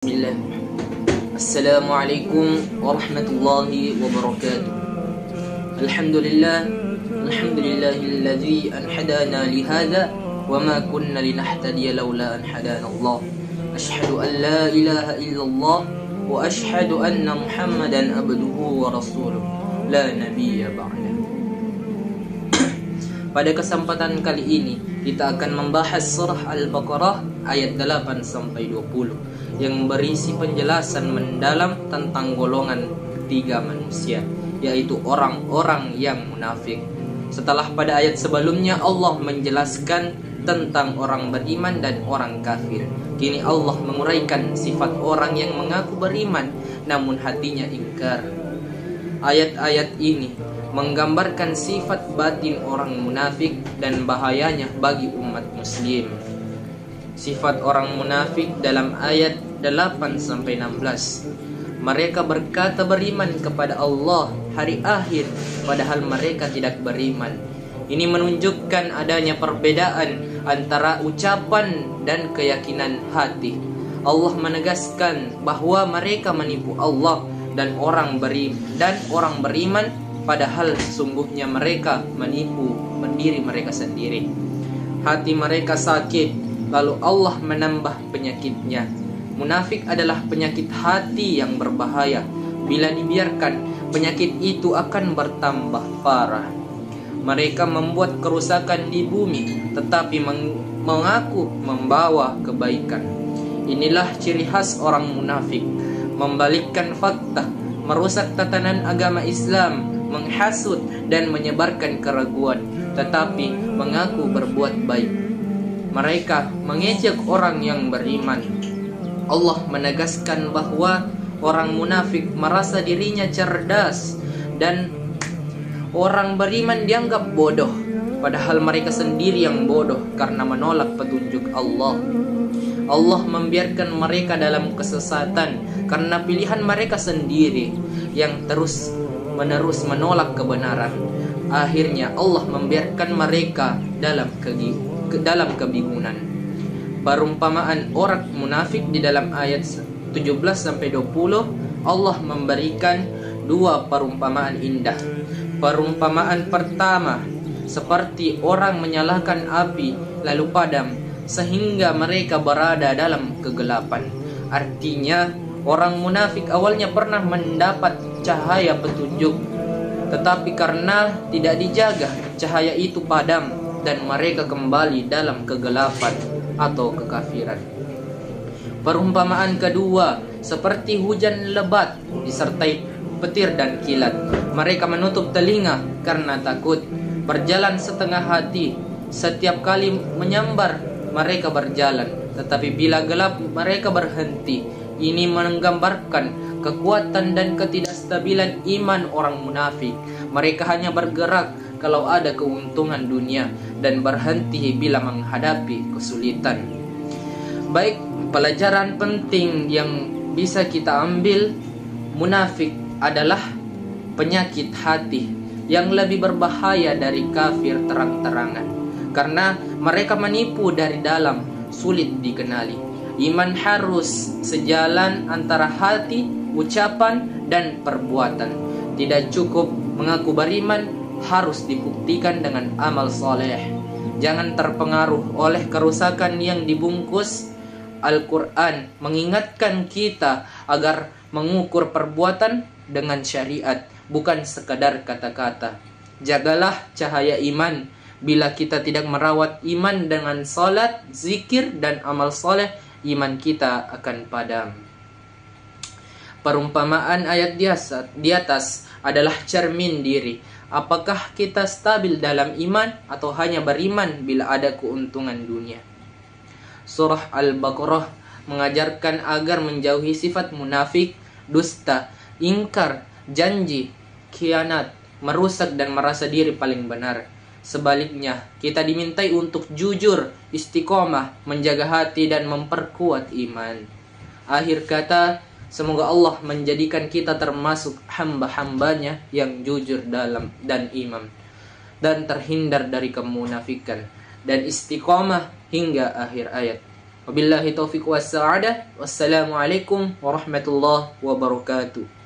Bismillah. Assalamualaikum warahmatullahi wabarakatuh. Alhamdulillahilladzi anhadana lihada wa ma kunna linahtadiya laula an hadana Allah. Asyhadu an la ilaha illallah wa asyhadu anna Muhammadan abduhu wa rasuluh la nabiyya ba'da. Pada kesempatan kali ini kita akan membahas surah Al-Baqarah ayat 8 sampai 20 yang berisi penjelasan mendalam tentang golongan ketiga manusia, yaitu orang-orang yang munafik. Setelah pada ayat sebelumnya Allah menjelaskan tentang orang beriman dan orang kafir, kini Allah menguraikan sifat orang yang mengaku beriman namun hatinya ingkar. Ayat-ayat ini menggambarkan sifat batin orang munafik dan bahayanya bagi umat muslim. Sifat orang munafik dalam ayat 8-16. Mereka berkata beriman kepada Allah hari akhir padahal mereka tidak beriman. Ini menunjukkan adanya perbedaan antara ucapan dan keyakinan hati. Allah menegaskan bahwa mereka menipu Allah dan orang beriman, padahal sesungguhnya mereka menipu diri mereka sendiri. Hati mereka sakit, lalu Allah menambah penyakitnya. Munafik adalah penyakit hati yang berbahaya. Bila dibiarkan, penyakit itu akan bertambah parah. Mereka membuat kerusakan di bumi, tetapi mengaku membawa kebaikan. Inilah ciri khas orang munafik: membalikkan fakta, merusak tatanan agama Islam, menghasut dan menyebarkan keraguan, tetapi mengaku berbuat baik. Mereka mengejek orang yang beriman. Allah menegaskan bahwa orang munafik merasa dirinya cerdas dan orang beriman dianggap bodoh, padahal mereka sendiri yang bodoh karena menolak petunjuk Allah. Allah membiarkan mereka dalam kesesatan karena pilihan mereka sendiri yang terus-menerus menolak kebenaran. Akhirnya Allah membiarkan mereka dalam kebingungan. Perumpamaan orang munafik di dalam ayat 17-20, Allah memberikan dua perumpamaan indah. Perumpamaan pertama, seperti orang menyalakan api lalu padam sehingga mereka berada dalam kegelapan. Artinya, orang munafik awalnya pernah mendapat cahaya petunjuk, tetapi karena tidak dijaga, cahaya itu padam dan mereka kembali dalam kegelapan atau kekafiran. Perumpamaan kedua, seperti hujan lebat disertai petir dan kilat. Mereka menutup telinga karena takut, berjalan setengah hati. Setiap kali menyambar mereka berjalan, tetapi bila gelap mereka berhenti. Ini menggambarkan kekuatan dan ketidakstabilan iman orang munafik. Mereka hanya bergerak kalau ada keuntungan dunia dan berhenti bila menghadapi kesulitan. Baik, pelajaran penting yang bisa kita ambil: munafik adalah penyakit hati yang lebih berbahaya dari kafir terang-terangan, karena mereka menipu dari dalam, sulit dikenali. Iman harus sejalan antara hati, ucapan, dan perbuatan. Tidak cukup mengaku beriman, harus dibuktikan dengan amal soleh. Jangan terpengaruh oleh kerusakan yang dibungkus. Al-Quran mengingatkan kita agar mengukur perbuatan dengan syariat, bukan sekadar kata-kata. Jagalah cahaya iman. Bila kita tidak merawat iman dengan salat, zikir, dan amal soleh, iman kita akan padam. Perumpamaan ayat di atas adalah cermin diri. Apakah kita stabil dalam iman atau hanya beriman bila ada keuntungan dunia? Surah Al-Baqarah mengajarkan agar menjauhi sifat munafik, dusta, ingkar, janji, khianat, merusak dan merasa diri paling benar. Sebaliknya, kita dimintai untuk jujur, istiqomah, menjaga hati dan memperkuat iman. Akhir kata, semoga Allah menjadikan kita termasuk hamba-hambanya yang jujur dalam dan iman, dan terhindar dari kemunafikan dan istiqomah hingga akhir ayat. Wabillahi taufiq wassa'adah. Wassalamualaikum warahmatullahi wabarakatuh.